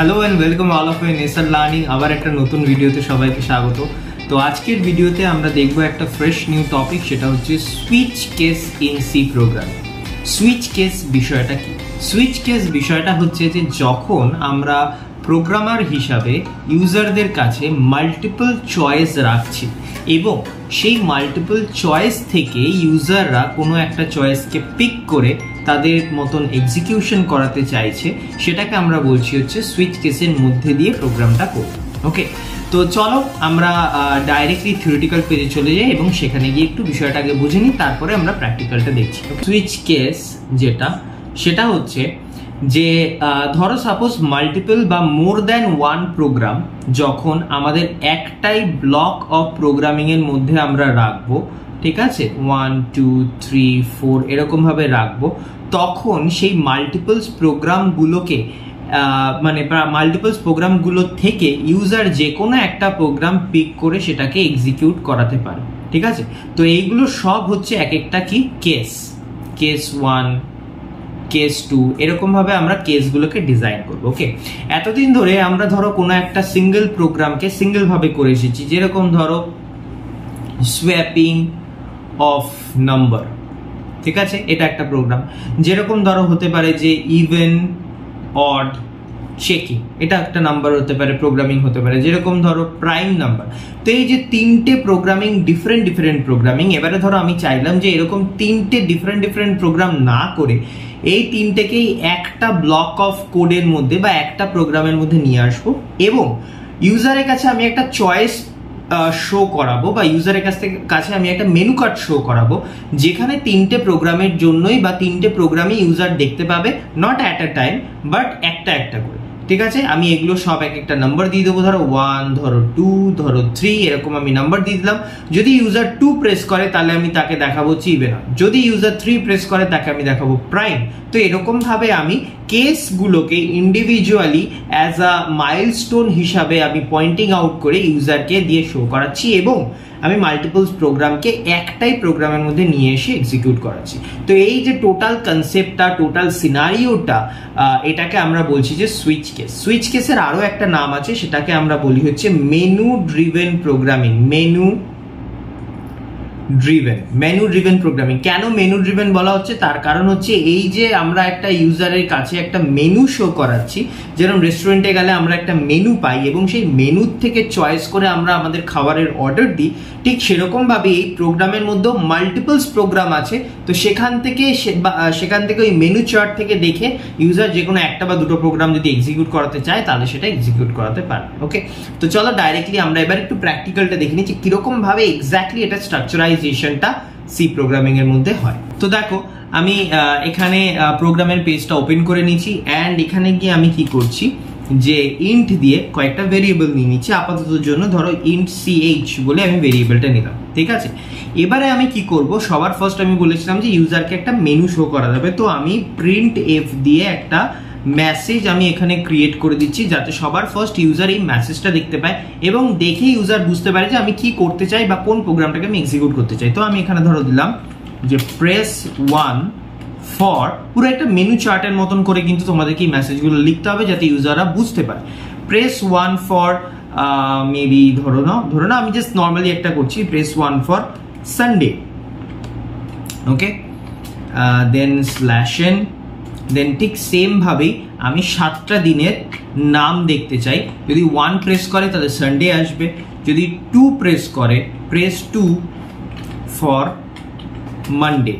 Hello and welcome all of you Nesar learning. আবার একটা নতুন ভিডিওতে সবাইকে স্বাগত। তো আজকের ভিডিওতে আমরা দেখব একটা ফ্রেশ নিউ টপিক, সেটা হচ্ছে switch case in C programming. Switch case বিষয়টা কি? সুইচ কেস বিষয়টা হচ্ছে যে যখন আমরা প্রোগ্রামার হিসাবে ইউজারদের কাছে মাল্টিপল চয়েস রাখছি এবং সেই মাল্টিপল চয়েস থেকে ইউজাররা কোনো একটা চয়েসকে পিক করে তাদের মতন এক্সিকিউশন করাতে চাইছে, সেটাকে আমরা বলছি হচ্ছে সুইচ কেসের মধ্যে দিয়ে প্রোগ্রামটা করব। ওকে, তো চলো আমরা ডাইরেক্টলি থিওরিটিক্যাল পেজে চলে যাই এবং সেখানে গিয়ে একটু বিষয়টাকে বুঝে নিই, তারপরে আমরা প্র্যাকটিক্যালটা দেখছি। সুইচ কেস সেটা হচ্ছে যে ধরো সাপোজ মাল্টিপল বা মোর দ্যান ওয়ান প্রোগ্রাম যখন আমাদের একটাই ব্লক অফ প্রোগ্রামিং এর মধ্যে আমরা রাখবো, ঠিক আছে, 1 2 3 4 এরকম ভাবে রাখবো, তখন সেই মাল্টিপলস প্রোগ্রামগুলোকে মাল্টিপলস প্রোগ্রামগুলো থেকে ইউজার যে কোনো একটা প্রোগ্রাম পিক করে সেটাকে এক্সিকিউট করাতে পারে। ঠিক আছে, তো এইগুলো সব হচ্ছে এক একটা কি কেস 1 কেস 2 এরকম ভাবে আমরা কেসগুলোকে ডিজাইন করবো। ওকে, এতদিন ধরে আমরা ধরো কোনো একটা সিঙ্গেল প্রোগ্রামকে সিঙ্গেল ভাবে করে এসেছি, যেরকম ধরো সোয়াপিং অফ নাম্বার, ঠিক আছে, এটা একটা প্রোগ্রাম। যেরকম ধরো হতে পারে যে ইভেন অড চেকিং, এটা একটা নাম্বার হতে পারে, প্রোগ্রামিং হতে পারে। যেরকম ধরো প্রাইম নাম্বার। তো এই যে তিনটে প্রোগ্রামিং, ডিফারেন্ট প্রোগ্রামিং, এবারে ধরো আমি চাইলাম যে এরকম তিনটে ডিফারেন্ট প্রোগ্রাম না করে এই তিনটেকেই একটা ব্লক অফ কোডের মধ্যে বা একটা প্রোগ্রামের মধ্যে নিয়ে আসবো এবং ইউজারের কাছে আমি একটা চয়েস শো করাবো বা ইউজারের কাছে আমি একটা মেনু কার্ড শো করাবো, যেখানে তিনটে প্রোগ্রামের জন্যই বা তিনটে প্রোগ্রামই ইউজার দেখতে পাবে, not at a time but একটা করে। ঠিক আছে, আমি এগুলো সব এক একটা নাম্বার দিয়ে দেবো, ধরো 1, ধরো 2, ধরো 3, এরকম আমি নাম্বার দিয়ে দিলাম। যদি ইউজার 2 প্রেস করে তাহলে আমি তাকে দেখাবো ইভেন, যদি ইউজার 3 প্রেস করে তাকে আমি দেখাবো প্রাইম। তো এরকম ভাবে আমি কেসগুলোকে ইন্ডিভিজুয়ালি অ্যাজ আ মাইলস্টোন হিসাবে আমি পয়েন্টিং আউট করে ইউজারকে দিয়ে শো করাচ্ছি এবং আমি মাল্টিপলস প্রোগ্রামকে একটাই প্রোগ্রামের মধ্যে নিয়ে এসে এক্সিকিউট করাচ্ছি। তো এই যে টোটাল কনসেপ্টটা, টোটাল সিনারিওটা, এটাকে আমরা বলছি যে সুইচ কেস। সুইচ কেসের আরো একটা নাম আছে, সেটাকে আমরা বলি হচ্ছে menu driven programming. Menu driven programming. কেন মেনু ড্রিভেন বলা হচ্ছে? তার কারণ হচ্ছে এই যে আমরা একটা ইউজারের কাছে একটা মেনু শো করাচ্ছি, যেরকম রেস্টুরেন্টে গেলে আমরা একটা মেনু পাই এবং সেই মেনু থেকে চয়েস করে আমরা আমাদের খাবারের অর্ডার দিই, ঠিক সেরকম ভাবে এই প্রোগ্রামের মধ্যেও মাল্টিপলস প্রোগ্রাম আছে। তো সেখান থেকে ওই মেনু চার্ট থেকে দেখে ইউজার যে কোনো একটা বা দুটো প্রোগ্রাম যদি এক্সিকিউট করাতে চায় তাহলে সেটা এক্সিকিউট করাতে পারে। ওকে, তো চলো ডাইরেক্টলি আমরা এবার একটু প্র্যাকটিক্যালটা দেখে নিচ্ছি কিরকম ভাবে এক্স্যাক্টলি এটা স্ট্রাকচারাইজেশনটা সি প্রোগ্রামিং এর মধ্যে হয়। তো দেখো আমি এখানে প্রোগ্রামের পেজটা ওপেন করে নিচ্ছি অ্যান্ড এখানে গিয়ে আমি কি করছি যে ইন্ট দিয়ে কয়েকটা ভেরিয়েবল নিয়ে নিচ্ছি আপাতত জন্য। ধরো ইন্ট ch বলে আমি ভেরিয়েবলটা নিলাম, ঠিক আছে। এবারে আমি কি করব, সবার ফার্স্ট আমি বলেছিলাম যে ইউজারকে একটা মেনু শো করা যাবে, তো আমি প্রিন্ট এফ দিয়ে একটা মেসেজ আমি এখানে ক্রিয়েট করে দিচ্ছি যাতে সবার ফার্স্ট ইউজার এই মেসেজটা দেখতে পায় এবং দেখে ইউজার বুঝতে পারে যে আমি কি করতে চাই বা কোন প্রোগ্রামটাকে আমি এক্সিকিউট করতে চাই। তো আমি এখানে ধরো দিলাম যে প্রেস 1 ফর, পুরো একটা মেনু চার্টের মতন করে কিন্তু তোমাদেরকে এই মেসেজগুলো লিখতে হবে যাতে ইউজাররা বুঝতে পারে। প্রেস 1 ফর মেবি ধরো না আমি জাস্ট নর্মালি একটা করছি, press 1 for Sunday. Okay, then /n, then ঠিক সেম ভাবেই আমি 7টা দিনের নাম দেখতে চাই। যদি 1 প্রেস করে তাহলে সানডে আসবে, যদি 2 প্রেস করে press 2 for Monday,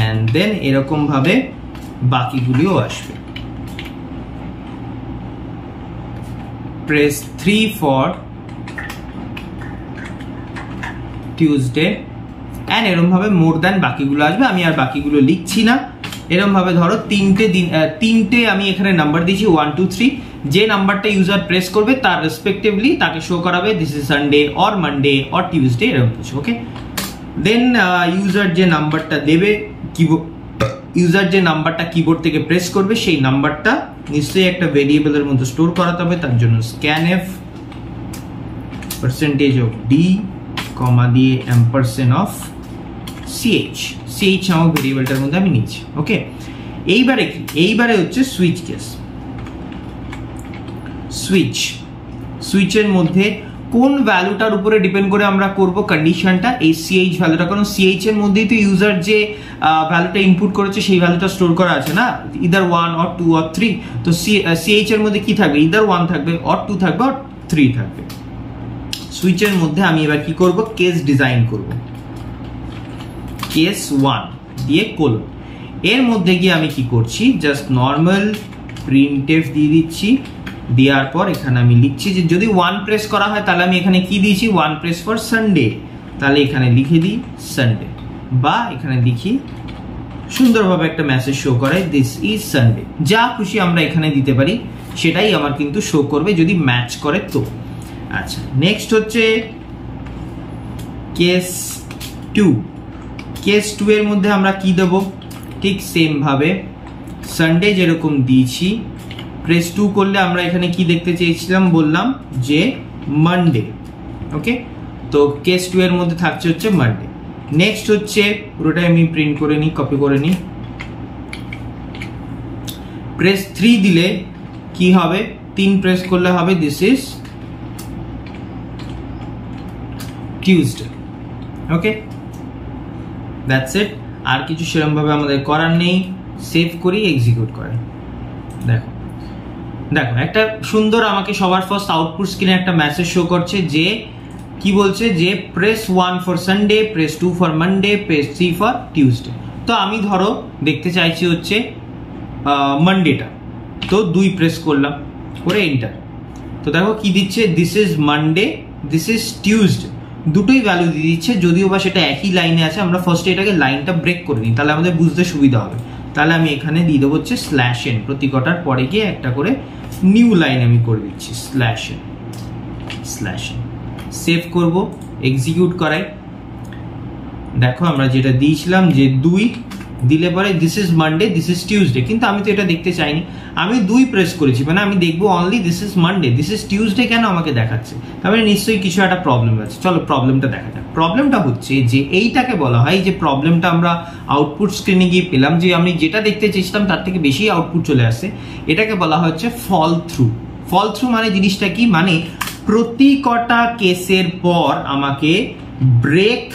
and then এরকম ভাবে বাকিগুলিও আসবে। প্রেস 3 ফর টিউসডে এন্ড এরকম ভাবে মোর দ্যান বাকিগুলো আসবে। আমি আর বাকিগুলো লিখছি না। এরকম ভাবে ধরো তিনটে আমি এখানে নাম্বার দিয়েছি 1 2 3, যে নাম্বারটা ইউজার প্রেস করবে তার রেসপেক্টিভলি তাকে শো করাবে this is Sunday or Monday or Tuesday, এরকম কিছু। ওকে, দেন ইউজার যে নাম্বারটা দেবে, ইউজার যে নাম্বারটা কিবোর্ড থেকে প্রেস করবে সেই নাম্বারটা নিশ্চয়ই একটা ভেরিয়েবলের মধ্যে স্টোর করাতে হবে, তার জন্য scanf %d কমা দিয়ে ampersand of ch নামক ভেরিয়েবলটার মধ্যে আমি নিচ্ছি। ওকে, এইবারে কি, এইবারে হচ্ছে সুইচ কেস। সুইচের মধ্যে কোন ভ্যালুটার উপরে ডিপেন্ড করে আমরা করব কন্ডিশনটা, এই সিএইচ ভ্যালুটা, কারণ সিএইচ এর মধ্যেই তো ইউজার যে ভ্যালুটা ইনপুট করেছে সেই ভ্যালুটা স্টোর করা আছে না, ইদার 1 or 2 or 3। তো সিএইচ এর মধ্যে কি থাকবে, ইদার 1 থাকবে or 2 থাকবে or 3 থাকবে। সুইচের মধ্যে আমি এবার কি করব, কেস ডিজাইন করব, কেস 1 দিয়ে কোলন। এর মধ্যে গিয়ে আমি কি করছি, জাস্ট নর্মাল প্রিন্টএফ দিয়ে দিচ্ছি। দেওয়ার পর এখানে আমি লিখছি যে যদি 1 প্রেস করা হয় তাহলে আমি এখানে কি দিয়েছি, 1 প্রেস ফর সানডে, তাহলে এখানে লিখে দিই সানডে, বা এখানে লিখি সুন্দরভাবে একটা মেসেজ শো করে দিস ইজ সানডে। যা খুশি আমরা এখানে দিতে পারি, সেটাই আমার কিন্তু শো করবে যদি ম্যাচ করে তো। আচ্ছা, নেক্সট হচ্ছে কেস 2। কেস 2 এর মধ্যে আমরা কি দেবো, ঠিক সেম ভাবে সানডে যেরকম দিয়েছি, প্রেস 2 করলে আমরা এখানে কি দেখতে চেয়েছিলাম, বললাম যে মানডে। ওকে, তো কেস 2 এর মধ্যে থাকছে হচ্ছে মানডে। নেক্সট হচ্ছে পুরোটাই আমি প্রিন্ট করে নিই, কপি করে নিই। প্রেস 3 দিলে কি হবে, 3 প্রেস করলে হবে this is Tuesday. Okay, that's it. আর কিছু সেরকম ভাবে আমাদের করার নেই। সেভ করি, এক্সিকিউট করে দেখো একটা সুন্দর আমাকে সবার ফার্স্ট আউটপুট স্ক্রিনে একটা মেসেজ শো করছে যে কি বলছে, যে press 1 for Sunday, press 2 for Monday, press 3 for Tuesday. তো আমি ধরো দেখতে চাইছি হচ্ছে মানডেটা, তো 2 প্রেস করলাম করে এন্টার। তো দেখো কি দিচ্ছে, this is Monday, this is Tuesday, দুটোই ভ্যালু দিয়ে দিচ্ছে। যদিও বা সেটা একই লাইনে আছে, আমরা ফার্স্টে এটাকে লাইনটা ব্রেক করে নিই, তাহলে আমাদের বুঝতে সুবিধা হবে। তাহলে আমি এখানে দিয়ে দেবো হচ্ছে /n, প্রতি কটার পরে গিয়ে একটা করে নিউ লাইন আমি করে দিচ্ছি /n। সেভ করব, এক্সিকিউট করাই। দেখো আমরা যেটা দিয়েছিলাম যে 2 দিলে পরে this is Monday, this is Tuesday, কিন্তু আমি তো এটা দেখতে চাইনি, আমি 2 প্রেস করেছি, মানে আমি দেখবো only this is Monday, this is Tuesday কেন আমাকে দেখাচ্ছে, তারপরে নিশ্চয়ই কিছু একটা প্রবলেম আছে। চলো প্রবলেমটা দেখা যাক। প্রবলেমটা হচ্ছে যে এইটাকে বলা হয়, যে প্রবলেমটা আমরা আউটপুট স্ক্রিনে গিয়ে পেলাম, যে আমি যেটা দেখতে চেয়েছিলাম তার থেকে বেশি আউটপুট চলে আসে, এটাকে বলা হচ্ছে ফল থ্রু। ফল থ্রু মানে জিনিসটা কি, মানে প্রতি কটা কেসের পর আমাকে ব্রেক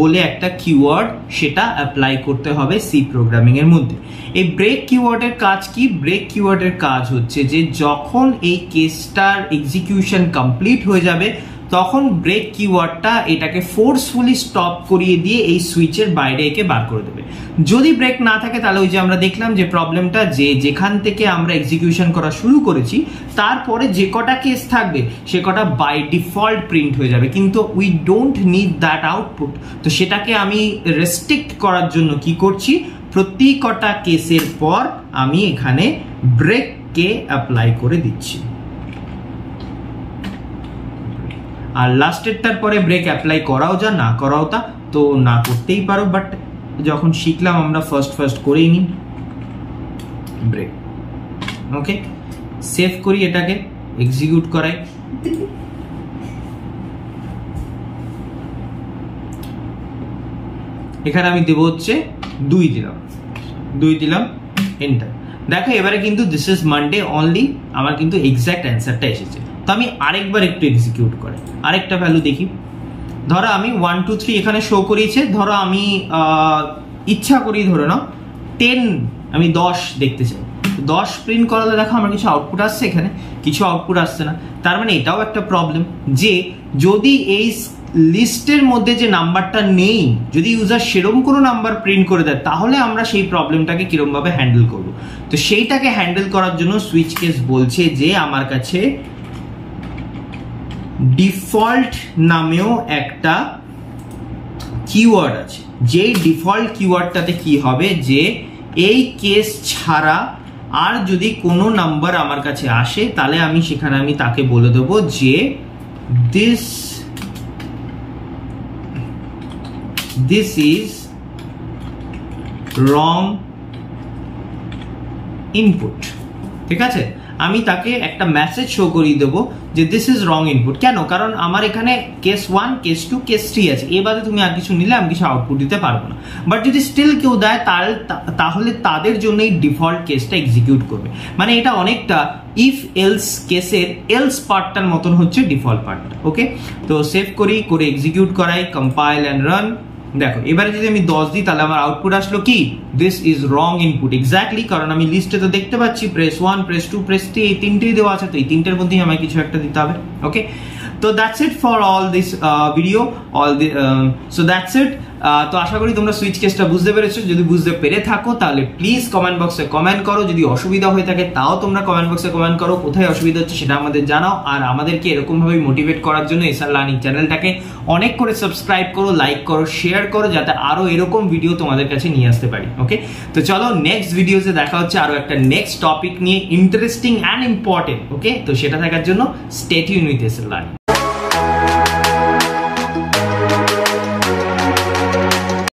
বলে একটা কিওয়ার্ড সেটা অ্যাপ্লাই করতে হবে সি প্রোগ্রামিং এর মধ্যে। এই ব্রেক কিওয়ার্ডের কাজ কি, ব্রেক কিওয়ার্ডের কাজ হচ্ছে যে যখন এই কেসটার এক্সিকিউশন কমপ্লিট হয়ে যাবে তখন ব্রেক কিওয়ার্ডটা এটাকে ফোর্সফুলি স্টপ করিয়ে দিয়ে এই সুইচের বাইরে একে বার করে দেবে। যদি ব্রেক না থাকে তাহলে ওই যে আমরা দেখলাম যে প্রবলেমটা, যে যেখান থেকে আমরা এক্সিকিউশন করা শুরু করেছি তারপরে যে কটা কেস থাকবে সে কটা বাই ডিফল্ট প্রিন্ট হয়ে যাবে, কিন্তু we don't need that output. তো সেটাকে আমি রেস্ট্রিক্ট করার জন্য কি করছি, প্রতি কটা কেসের পর আমি এখানে ব্রেককে অ্যাপ্লাই করে দিচ্ছি। আর লাস্টের তার পরে ব্রেক অ্যাপ্লাই করাও যা, না করাও তা, তো না করতেই পারো, বাট যখন শিখলাম আমরা ফার্স্ট করেই নি ব্রেক। ওকে, সেভ করি, এটাকে এক্সিকিউট করাই। এখানে আমি দেবো হচ্ছে 2 দিলাম এন্টার। দেখো এবারে কিন্তু দিস ইজ মানডে অনলি, আমার কিন্তু এক্সাক্ট অ্যান্সারটা এসেছে। তো আমি আরেকবার একটু এক্সিকিউট করি, আরেকটা ভ্যালু দেখি। ধরো আমি 1 2 3 এখানে শো করিয়েছে, ধরো আমি ইচ্ছা করি ধরে নাও 10, আমি 10 দেখতে চাই। 10 প্রিন্ট করালে দেখো আমার কিছু আউটপুট আসছে, এখানে কিছু আউটপুট আসছে না। তার মানে এটাও একটা প্রবলেম, যে যদি এই লিস্টের মধ্যে যে নাম্বারটা নেই, যদি ইউজার সেরকম কোনো নাম্বার প্রিন্ট করে দেয়, তাহলে আমরা সেই প্রবলেমটাকে কিরকম ভাবে হ্যান্ডেল করব। তো সেইটাকে হ্যান্ডেল করার জন্য সুইচ কেস বলছে যে আমার কাছে ডিফল্ট নামেও একটা কিওয়ার্ড আছে, যে ডিফল্ট কিওয়ার্ডটাতে কি হবে, যে এই কেস ছাড়া আর যদি কোনো নাম্বার আমার কাছে আসে তাহলে আমি সেখানে আমি তাকে বলে দেবো যে this is wrong input। ঠিক আছে, আমি তাকে একটা মেসেজ শো করিয়ে দেবো যে দিস ইজ রং ইনপুট। কেন? কারণ আমার এখানে কেস 1, কেস 2, কেস 3 আছে, এ বাদে তুমি আর কিছু নিলে আমি কিছু আউটপুট দিতে পারবো না। বাট যদি স্টিল কেউ দেয় তাহলে তাদের জন্য এই ডিফল্ট কেসটা এক্সিকিউট করবে। মানে এটা অনেকটা ইফ এলস কেসের এলস পার্টটার মতন হচ্ছে ডিফল্ট পার্টটা। ওকে, তো সেভ করি, করে এক্সিকিউট করাই, কম্পাইল অ্যান্ড রান। দেখো এবারে যদি আমি 10 দিই তাহলে আমার আউটপুট আসলো কি this is wrong input. Exactly, কারণ আমি লিস্টে তো দেখতে পাচ্ছি প্রেস 1, প্রেস 2, প্রেস 3 এই তিনটেই দেওয়া আছে, তো এই তিনটের মধ্যেই আমায় কিছু একটা দিতে হবে। ওকে, তো that's it for all this video, so that's it. তো আশা করি তোমরা সুইচ কেসটা বুঝতে পেরেছো। যদি বুঝতে পেরে থাকো তাহলে প্লিজ কমেন্ট বক্সে কমেন্ট করো। যদি অসুবিধা হয়ে থাকে তাও তোমরা কমেন্ট বক্সে কমেন্ট করো, কোথায় অসুবিধা হচ্ছে সেটা আমাদের জানাও। আর আমাদেরকে এরকম ভাবে মোটিভেট করার জন্য এসআর লার্নিং চ্যানেলটাকে অনেক করে সাবস্ক্রাইব করো, লাইক করো, শেয়ার করো, যাতে আরো এরকম ভিডিও তোমাদের কাছে নিয়ে আসতে পারি। ওকে, তো চলো নেক্সট ভিডিওতে দেখা হচ্ছে আরো একটা নেক্সট টপিক নিয়ে, ইন্টারেস্টিং অ্যান্ড ইম্পর্টেন্ট। ওকে, তো সেটা থাকার জন্য stay tune with SR learning.